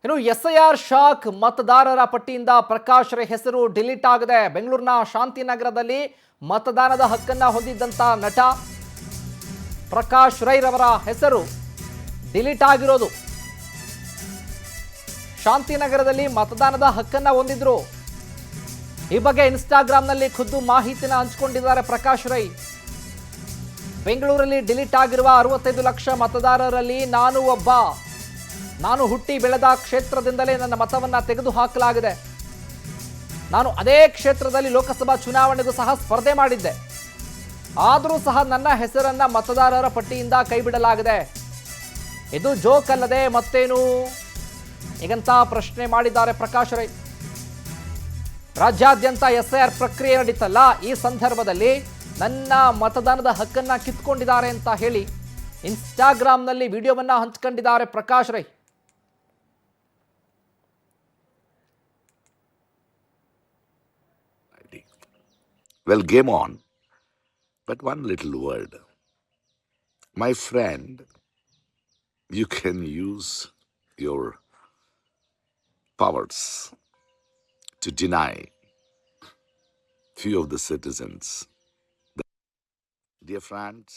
ಇನ್ನು SIR shock ಮತದಾರರ ಪಟ್ಟಿಯಿಂದ ಪ್ರಕಾಶ್ ರೈ ಹೆಸರು ಡಿಲೀಟ್ ಆಗಿದೆ. ಬೆಂಗಳೂರಿನ ಶಾಂತಿನಗರದಲ್ಲಿ ಮತದಾನದ ಹಕ್ಕನ್ನು ಹೊಂದಿದ್ದಂತ ನಟ ಪ್ರಕಾಶ್ ರೈ ರವರ ಹೆಸರು ಡಿಲೀಟ್ ಆಗಿರೋದು. ಶಾಂತಿನಗರದಲ್ಲಿ ಮತದಾನದ ಹಕ್ಕನ್ನು ಹೊಂದಿದ್ರು. ಈ ಬಗ್ಗೆ ಇನ್ಸ್ಟಾಗ್ರಾಮ್ನಲ್ಲಿ ಖುದ್ದು ಮಾಹಿತಿನ ಹಂಚಿಕೊಂಡಿದ್ದಾರೆ ಪ್ರಕಾಶ್ ರೈ. ಬೆಂಗಳೂರಲ್ಲಿ ಡಿಲೀಟ್ ಆಗಿರುವ 65 ಲಕ್ಷ ಮತದಾರರಲ್ಲಿ ನಾನು ಒಬ್ಬ. ನಾನು ಹುಟ್ಟಿ ಬೆಳೆದ ಕ್ಷೇತ್ರದಿಂದಲೇ ನನ್ನ ಮತವನ್ನು ತೆಗೆದುಹಾಕಲಾಗಿದೆ. ನಾನು ಅದೇ ಕ್ಷೇತ್ರದಲ್ಲಿ ಲೋಕಸಭಾ ಚುನಾವಣೆಗೂ ಸಹ ಸ್ಪರ್ಧೆ ಮಾಡಿದ್ದೆ. ಆದರೂ ಸಹ ನನ್ನ ಹೆಸರನ್ನ ಮತದಾರರ ಪಟ್ಟಿಯಿಂದ ಕೈಬಿಡಲಾಗಿದೆ. ಇದು ಜೋಕ್ ಅಲ್ಲದೆ ಮತ್ತೇನು ಹೀಗಂತ ಪ್ರಶ್ನೆ ಮಾಡಿದ್ದಾರೆ ಪ್ರಕಾಶ್ ರೈ. ರಾಜ್ಯಾದ್ಯಂತ SIR ಪ್ರಕ್ರಿಯೆ ನಡೀತಲ್ಲ, ಈ ಸಂದರ್ಭದಲ್ಲಿ ನನ್ನ ಮತದಾನದ ಹಕ್ಕನ್ನು ಕಿತ್ಕೊಂಡಿದ್ದಾರೆ ಅಂತ ಹೇಳಿ ಇನ್ಸ್ಟಾಗ್ರಾಮ್ನಲ್ಲಿ ವಿಡಿಯೋವನ್ನ ಹಂಚಿಕೊಂಡಿದ್ದಾರೆ Prakash Rai. Well, game on. But one little word. My friend, you can use your powers to deny few of the citizens. Dear friends,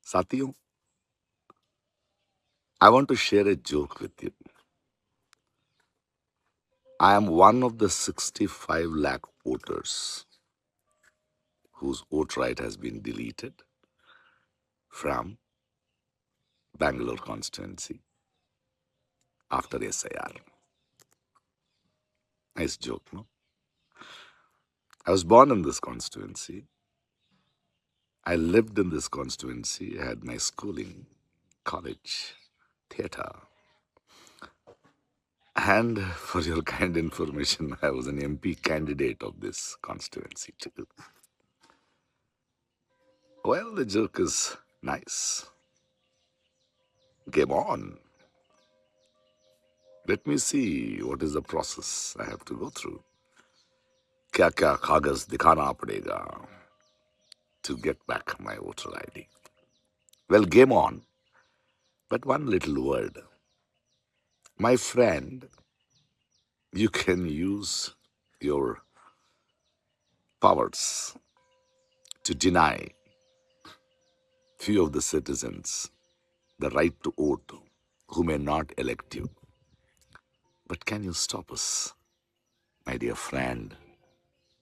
Sathiyo, I want to share a joke with you. I am one of the 65 lakh voters whose vote right has been deleted from Bangalore constituency after SIR. Nice joke, no? I was born in this constituency. I lived in this constituency. I had my schooling, college, theatre. And for your kind information, I was an MP candidate of this constituency too. Well, the joke is nice. Game on. Let me see what is the process I have to go through. Kya kaagaz dikhana padega to get back my voter ID. Well, game on. But one little word. My friend, you can use your powers to deny few of the citizens the right to vote who may not elect you. But can you stop us, my dear friend,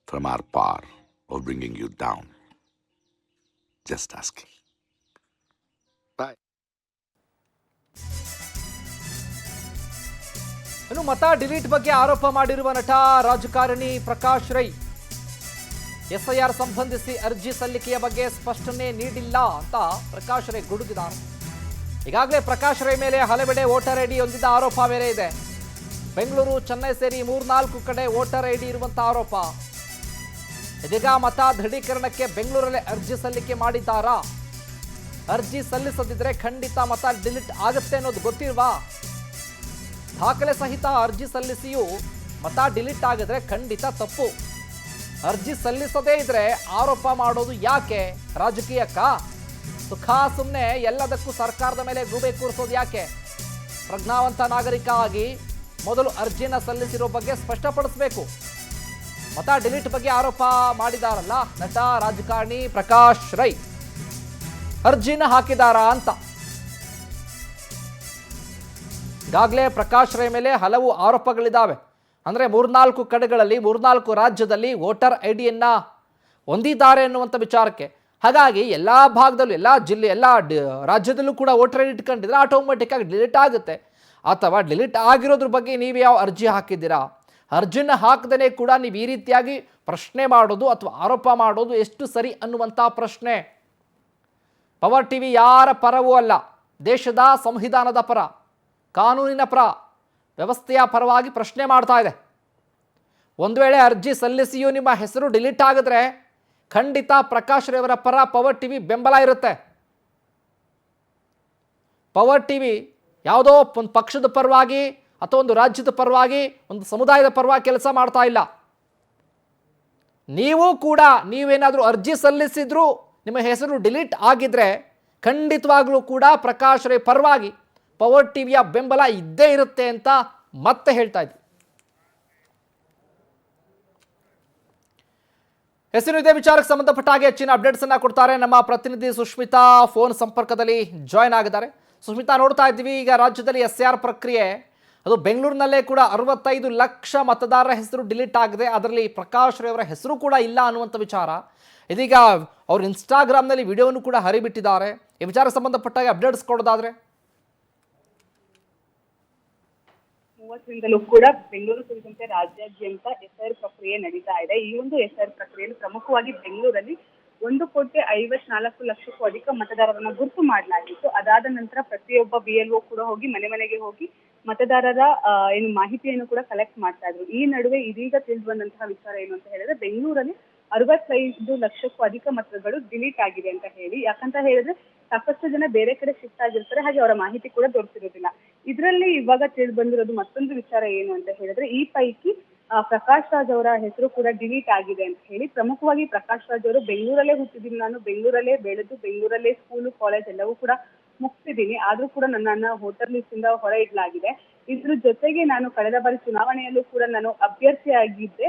from our power of bringing you down? Just asking. Bye. ಇನ್ನು ಮತ delete ಬಗ್ಗೆ ಆರೋಪ ಮಾಡಿರುವ ನಟ ರಾಜಕಾರಣಿ Prakash Rai SIR ಸಂಬಂಧಿಸಿ ಅರ್ಜಿ ಸಲ್ಲಿಕೆಯ ಬಗ್ಗೆ ಸ್ಪಷ್ಟನೆ ನೀಡಿಲ್ಲ ಅಂತ ಪ್ರಕಾಶ್ ರೈ ಗುಡುಗಿದ್ದಾರೆ. ಈಗಾಗಲೇ ಪ್ರಕಾಶ್ ರೈ ಮೇಲೆ ಹಲವೆಡೆ ವೋಟರ್ ಐಡಿ ಹೊಂದಿದ್ದ ಆರೋಪ ಬೇರೆ ಇದೆ. ಬೆಂಗಳೂರು, ಚೆನ್ನೈ ಸೇರಿ 3-4 ಕಡೆ ವೋಟರ್ ಐಡಿ ಇರುವಂತ ಆರೋಪ. ಇದೀಗ ಮತ ದೃಢೀಕರಣಕ್ಕೆ ಬೆಂಗಳೂರಲ್ಲೇ ಅರ್ಜಿ ಸಲ್ಲಿಕೆ ಮಾಡಿದ್ದಾರಾ? ಅರ್ಜಿ ಸಲ್ಲಿಸದಿದ್ರೆ ಖಂಡಿತ ಮತ ಡಿಲೀಟ್ ಆಗುತ್ತೆ ಅನ್ನೋದು ಗೊತ್ತಿಲ್ವಾ? ದಾಖಲೆ ಸಹಿತ ಅರ್ಜಿ ಸಲ್ಲಿಸಿಯೂ ಮತ ಡಿಲೀಟ್ ಆಗಿದ್ರೆ ಖಂಡಿತ ತಪ್ಪು. ಅರ್ಜಿ ಸಲ್ಲಿಸದೇ ಇದ್ರೆ ಆರೋಪ ಮಾಡೋದು ಯಾಕೆ? ರಾಜಕೀಯಕ್ಕ? ಸುಮ್ಮನೆ ಎಲ್ಲದಕ್ಕೂ ಸರ್ಕಾರದ ಮೇಲೆ ಗೂಬೆ ಕೂರಿಸೋದು ಯಾಕೆ? ಪ್ರಜ್ಞಾವಂತ ನಾಗರಿಕ ಆಗಿ ಮೊದಲು ಅರ್ಜಿನ ಸಲ್ಲಿಸಿರೋ ಬಗ್ಗೆ ಸ್ಪಷ್ಟಪಡಿಸಬೇಕು. ಮತ ಡಿಲೀಟ್ ಬಗ್ಗೆ ಆರೋಪ ಮಾಡಿದಾರಲ್ಲ ನಟ ರಾಜಕಾರಣಿ ಪ್ರಕಾಶ್ ರೈ, ಅರ್ಜಿನ ಹಾಕಿದಾರಾ ಅಂತ. ಈಗಾಗಲೇ ಪ್ರಕಾಶ್ ರೈ ಮೇಲೆ ಹಲವು ಆರೋಪಗಳಿದ್ದಾವೆ. ಅಂದರೆ 3-4 ಕಡೆಗಳಲ್ಲಿ 3-4 ರಾಜ್ಯದಲ್ಲಿ ವೋಟರ್ ಐಡಿಯನ್ನ ಹೊಂದಿದ್ದಾರೆ ಅನ್ನುವಂಥ ವಿಚಾರಕ್ಕೆ. ಹಾಗಾಗಿ ಎಲ್ಲ ಭಾಗದಲ್ಲೂ, ಎಲ್ಲ ಜಿಲ್ಲೆ, ಎಲ್ಲ ರಾಜ್ಯದಲ್ಲೂ ಕೂಡ ವೋಟರ್ ಐಡಿ ಇಟ್ಕೊಂಡಿದ್ರೆ ಆಟೋಮೆಟಿಕ್ ಆಗಿ ಡಿಲೀಟ್ ಆಗುತ್ತೆ. ಅಥವಾ ಡಿಲೀಟ್ ಆಗಿರೋದ್ರ ಬಗ್ಗೆ ನೀವು ಯಾವ ಅರ್ಜಿ ಹಾಕಿದ್ದೀರಾ? ಅರ್ಜಿನ ಹಾಕದೇ ಕೂಡ ನೀವು ಈ ರೀತಿಯಾಗಿ ಪ್ರಶ್ನೆ ಮಾಡೋದು ಅಥವಾ ಆರೋಪ ಮಾಡೋದು ಎಷ್ಟು ಸರಿ ಅನ್ನುವಂಥ ಪ್ರಶ್ನೆ. ಪವರ್ ಟಿವಿ ಯಾರ ಪರವೂ ಅಲ್ಲ, ದೇಶದ ಸಂವಿಧಾನದ ಪರ, ಕಾನೂನಿನ ಪರ, ವ್ಯವಸ್ಥೆಯ ಪರವಾಗಿ ಪ್ರಶ್ನೆ ಮಾಡ್ತಾ ಇದೆ. ಒಂದು ವೇಳೆ ಅರ್ಜಿ ಸಲ್ಲಿಸಿಯೂ ನಿಮ್ಮ ಹೆಸರು ಡಿಲೀಟ್ ಆಗಿದ್ರೆ ಖಂಡಿತ ಪ್ರಕಾಶ್ ರೈ ಅವರ ಪರ ಪವರ್ ಟಿವಿ ಬೆಂಬಲ ಇರುತ್ತೆ. ಪವರ್ ಟಿವಿ ಯಾವುದೋ ಒಂದು ಪಕ್ಷದ ಪರವಾಗಿ ಅಥವಾ ಒಂದು ರಾಜ್ಯದ ಪರವಾಗಿ, ಒಂದು ಸಮುದಾಯದ ಪರವಾಗಿ ಕೆಲಸ ಮಾಡ್ತಾ ಇಲ್ಲ. ನೀವು ಕೂಡ ನೀವೇನಾದರೂ ಅರ್ಜಿ ಸಲ್ಲಿಸಿದ್ರು ನಿಮ್ಮ ಹೆಸರು ಡಿಲೀಟ್ ಆಗಿದ್ರೆ ಖಂಡಿತವಾಗ್ಲೂ ಕೂಡ ಪ್ರಕಾಶ್ ರೈ ಪರವಾಗಿ ಪವರ್ ಟಿವಿಯ ಬೆಂಬಲ ಇದ್ದೇ ಇರುತ್ತೆ ಅಂತ ಮತ್ತೆ ಹೇಳ್ತಾ ಇದ್ವಿ. ಹೆಸರು ಇದೇ ವಿಚಾರಕ್ಕೆ ಸಂಬಂಧಪಟ್ಟ ಹಾಗೆ ಹೆಚ್ಚಿನ ಅಪ್ಡೇಟ್ಸ್ ಅನ್ನ ಕೊಡ್ತಾರೆ ನಮ್ಮ ಪ್ರತಿನಿಧಿ ಸುಷ್ಮಿತಾ ಫೋನ್ ಸಂಪರ್ಕದಲ್ಲಿ ಜಾಯ್ನ್ ಆಗಿದ್ದಾರೆ. ಸುಷ್ಮಿತಾ, ನೋಡ್ತಾ ಇದ್ವಿ ಈಗ ರಾಜ್ಯದಲ್ಲಿ SIR ಪ್ರಕ್ರಿಯೆ, ಅದು ಬೆಂಗಳೂರಿನಲ್ಲೇ ಕೂಡ 65 ಲಕ್ಷ ಮತದಾರರ ಹೆಸರು ಡಿಲೀಟ್ ಆಗಿದೆ. ಅದರಲ್ಲಿ ಪ್ರಕಾಶ್ ರೈ ಅವರ ಹೆಸರು ಕೂಡ ಇಲ್ಲ ಅನ್ನುವಂಥ ವಿಚಾರ. ಇದೀಗ ಅವರು ಇನ್ಸ್ಟಾಗ್ರಾಮ್ನಲ್ಲಿ ವಿಡಿಯೋವನ್ನು ಕೂಡ ಹರಿಬಿಟ್ಟಿದ್ದಾರೆ. ಈ ವಿಚಾರಕ್ಕೆ ಸಂಬಂಧಪಟ್ಟಾಗ ಅಪ್ಡೇಟ್ಸ್ ಕೊಡೋದಾದ್ರೆ 30ರಿಂದಲೂ ಕೂಡ ಬೆಂಗಳೂರು ಸೇರಿದಂತೆ ರಾಜ್ಯಾದ್ಯಂತ SIR ಪ್ರಕ್ರಿಯೆ ನಡೀತಾ ಇದೆ. ಈ ಒಂದು SIR ಪ್ರಕ್ರಿಯೆಯಲ್ಲಿ ಪ್ರಮುಖವಾಗಿ ಬೆಂಗಳೂರಲ್ಲಿ 1,54,00,000ಕ್ಕೂ ಅಧಿಕ ಮತದಾರರನ್ನ ಗುರುತು ಮಾಡಲಾಗಿತ್ತು. ಅದಾದ ನಂತರ ಪ್ರತಿಯೊಬ್ಬ BLO ಕೂಡ ಹೋಗಿ ಮನೆಗೆ ಹೋಗಿ ಮತದಾರರ ಮಾಹಿತಿಯನ್ನು ಕೂಡ ಕಲೆಕ್ಟ್ ಮಾಡ್ತಾ ಇದ್ರು. ಈ ನಡುವೆ ಇದೀಗ ತಿಳಿದು ಬಂದಂತಹ ವಿಚಾರ ಏನು ಅಂತ ಹೇಳಿದ್ರೆ, ಬೆಂಗಳೂರಲ್ಲಿ 65 ಲಕ್ಷಕ್ಕೂ ಅಧಿಕ ಮತಗಳು ಡಿಲೀಟ್ ಆಗಿದೆ ಅಂತ ಹೇಳಿ. ಯಾಕಂತ ಹೇಳಿದ್ರೆ ಸಾಕಷ್ಟು ಜನ ಬೇರೆ ಕಡೆ ಶಿಫ್ಟ್ ಆಗಿರ್ತಾರೆ, ಹಾಗೆ ಅವರ ಮಾಹಿತಿ ಕೂಡ ದೊರೆತಿರೋದಿಲ್ಲ. ಇದರಲ್ಲಿ ಇವಾಗ ತಿಳಿದು ಬಂದಿರೋದು ಮತ್ತೊಂದು ವಿಚಾರ ಏನು ಅಂತ ಹೇಳಿದ್ರೆ, ಈ ಪೈಕಿ ಪ್ರಕಾಶ್ ರಾಜ್ ಅವರ ಹೆಸರು ಕೂಡ ಡಿಲೀಟ್ ಆಗಿದೆ ಅಂತ ಹೇಳಿ. ಪ್ರಮುಖವಾಗಿ ಪ್ರಕಾಶ್ ರಾಜ್ ಅವರು ಬೆಂಗಳೂರಲ್ಲೇ ಹುಟ್ಟಿದ್ದೀನಿ, ನಾನು ಬೆಂಗಳೂರಲ್ಲೇ ಬೆಳೆದು ಬೆಂಗಳೂರಲ್ಲೇ ಸ್ಕೂಲು ಕಾಲೇಜ್ ಎಲ್ಲವೂ ಕೂಡ ಮುಗಿಸಿದ್ದೀನಿ, ಆದ್ರೂ ಕೂಡ ನನ್ನನ್ನ ವೋಟರ್ ಲಿಸ್ಟ್ ಇಂದ ಹೊರ ಇಡಲಾಗಿದೆ. ಇದ್ರ ಜೊತೆಗೆ ನಾನು ಕಳೆದ ಬಾರಿ ಚುನಾವಣೆಯಲ್ಲೂ ಕೂಡ ನಾನು ಅಭ್ಯರ್ಥಿಯಾಗಿದ್ದೆ.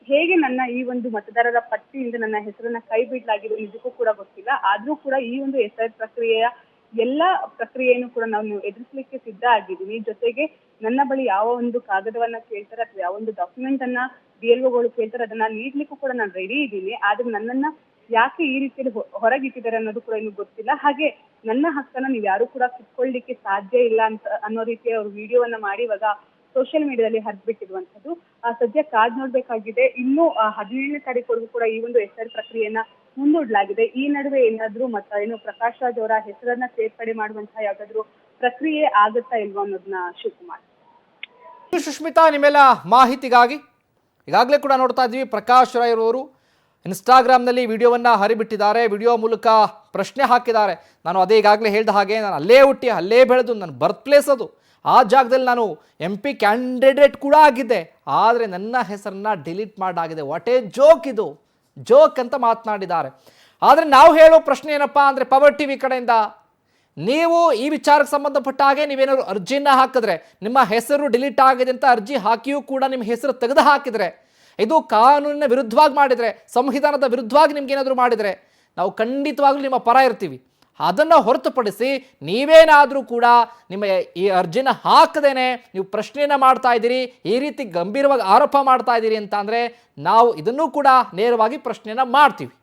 ಹೇಗೆ ನನ್ನ ಈ ಒಂದು ಮತದಾರರ ಪಟ್ಟಿಯಿಂದ ನನ್ನ ಹೆಸರನ್ನ ಕೈ ಬಿಡಲಾಗಿದೆ ನಿಜಕ್ಕೂ ಕೂಡ ಗೊತ್ತಿಲ್ಲ. ಆದ್ರೂ ಕೂಡ ಈ ಒಂದು SIR ಪ್ರಕ್ರಿಯೆಯ ಎಲ್ಲಾ ಪ್ರಕ್ರಿಯೆಯನ್ನು ಕೂಡ ನಾವು ಎದುರಿಸಲಿಕ್ಕೆ ಸಿದ್ಧ ಆಗಿದ್ದೀನಿ. ಜೊತೆಗೆ ನನ್ನ ಬಳಿ ಯಾವ ಒಂದು ಕಾಗದವನ್ನ ಕೇಳ್ತಾರೆ ಅಥವಾ ಯಾವ ಒಂದು ಡಾಕ್ಯುಮೆಂಟ್ ಅನ್ನ BLOಗಳು ಕೇಳ್ತಾರೆ ಅದನ್ನ ನೀಡ್ಲಿಕ್ಕೂ ಕೂಡ ನಾನು ರೆಡಿ ಇದ್ದೀನಿ. ಆದ್ರೆ ನನ್ನನ್ನ ಯಾಕೆ ಈ ರೀತಿಯಲ್ಲಿ ಹೊರಗಿಟ್ಟಿದ್ದಾರೆ ಅನ್ನೋದು ಕೂಡ ಇನ್ನು ಗೊತ್ತಿಲ್ಲ. ಹಾಗೆ ನನ್ನ ಹಕ್ಕನ್ನ ನೀವು ಯಾರು ಕೂಡ ಕಿತ್ಕೊಳ್ಳಿಕ್ಕೆ ಸಾಧ್ಯ ಇಲ್ಲ ಅಂತ ಅನ್ನೋ ರೀತಿಯ ಅವರು ವಿಡಿಯೋವನ್ನ ಮಾಡಿ ಇವಾಗ ಸೋಷಿಯಲ್ ಮೀಡಿಯಾದಲ್ಲಿ ಹರಿಬಿಟ್ಟಿರುವಂತದ್ದು. ಸದ್ಯ ಕಾದ್ ನೋಡ್ಬೇಕಾಗಿದೆ. ಇನ್ನು 17ನೇ ತಾರೀಕು ಕೂಡ ಈ ಒಂದು SIR ಪ್ರಕ್ರಿಯೆಯನ್ನ ಮುಂದೂಡಲಾಗಿದೆ. ಈ ನಡುವೆ ಏನಾದ್ರೂ ಪ್ರಕಾಶ್ ರಾಜ್ ಅವರ ಹೆಸರನ್ನ ಸೇರ್ಪಡೆ ಮಾಡುವಂತಹ ಯಾವ್ದಾದ್ರು ಪ್ರಕ್ರಿಯೆ ಆಗುತ್ತಾ ಇಲ್ವಾ ಅನ್ನೋದನ್ನ ಶಿವಕುಮಾರ್. ಸುಷ್ಮಿತಾ, ನಿಮ್ಮೆಲ್ಲ ಮಾಹಿತಿಗಾಗಿ ಈಗಾಗಲೇ ಕೂಡ ನೋಡ್ತಾ ಇದ್ವಿ, ಪ್ರಕಾಶ್ ರೈ ಅವರು ಇನ್ಸ್ಟಾಗ್ರಾಮ್ನಲ್ಲಿ ವಿಡಿಯೋವನ್ನು ಹರಿಬಿಟ್ಟಿದ್ದಾರೆ. ವಿಡಿಯೋ ಮೂಲಕ ಪ್ರಶ್ನೆ ಹಾಕಿದ್ದಾರೆ. ನಾನು ಅದೇ ಈಗಾಗಲೇ ಹೇಳಿದ ಹಾಗೆ ನಾನು ಅಲ್ಲೇ ಹುಟ್ಟಿ ಅಲ್ಲೇ ಬೆಳೆದು ನನ್ನ ಬರ್ತ್ ಪ್ಲೇಸ್ ಅದು, ಆ ಜಾಗದಲ್ಲಿ ನಾನು MP ಕ್ಯಾಂಡಿಡೇಟ್ ಕೂಡ ಆಗಿದ್ದೆ, ಆದರೆ ನನ್ನ ಹೆಸರನ್ನ ಡಿಲೀಟ್ ಮಾಡಾಗಿದೆ. ವಾಟ್ ಎ ಜೋಕ್, ಇದು ಜೋಕ್ ಅಂತ ಮಾತನಾಡಿದ್ದಾರೆ. ಆದರೆ ನಾವು ಹೇಳೋ ಪ್ರಶ್ನೆ ಏನಪ್ಪ ಅಂದರೆ, ಪವರ್ ಟಿವಿ ಕಡೆಯಿಂದ ನೀವು ಈ ವಿಚಾರಕ್ಕೆ ಸಂಬಂಧಪಟ್ಟ ಹಾಗೆ ನೀವೇನಾದ್ರು ಅರ್ಜಿನ ಹಾಕಿದ್ರೆ, ನಿಮ್ಮ ಹೆಸರು ಡಿಲೀಟ್ ಆಗಿದೆ ಅಂತ ಅರ್ಜಿ ಹಾಕಿಯೂ ಕೂಡ ನಿಮ್ಮ ಹೆಸರು ತೆಗೆದು ಹಾಕಿದರೆ, ಇದು ಕಾನೂನಿನ ವಿರುದ್ಧವಾಗಿ ಮಾಡಿದರೆ, ಸಂವಿಧಾನದ ವಿರುದ್ಧವಾಗಿ ನಿಮ್ಗೇನಾದರೂ ಮಾಡಿದರೆ ನಾವು ಖಂಡಿತವಾಗ್ಲೂ ನಿಮ್ಮ ಪರ ಇರ್ತೀವಿ. ಅದನ್ನು ಹೊರತುಪಡಿಸಿ ನೀವೇನಾದರೂ ಕೂಡ ನಿಮ್ಮ ಈ ಅರ್ಜಿನ ಹಾಕದೇನೆ ನೀವು ಪ್ರಶ್ನೆಯನ್ನು ಮಾಡ್ತಾ ಇದ್ದೀರಿ, ಈ ರೀತಿ ಗಂಭೀರವಾಗಿ ಆರೋಪ ಮಾಡ್ತಾ ಇದ್ದೀರಿ ಅಂತ ಅಂದರೆ ನಾವು ಇದನ್ನೂ ಕೂಡ ನೇರವಾಗಿ ಪ್ರಶ್ನೆಯನ್ನು ಮಾಡ್ತೀವಿ.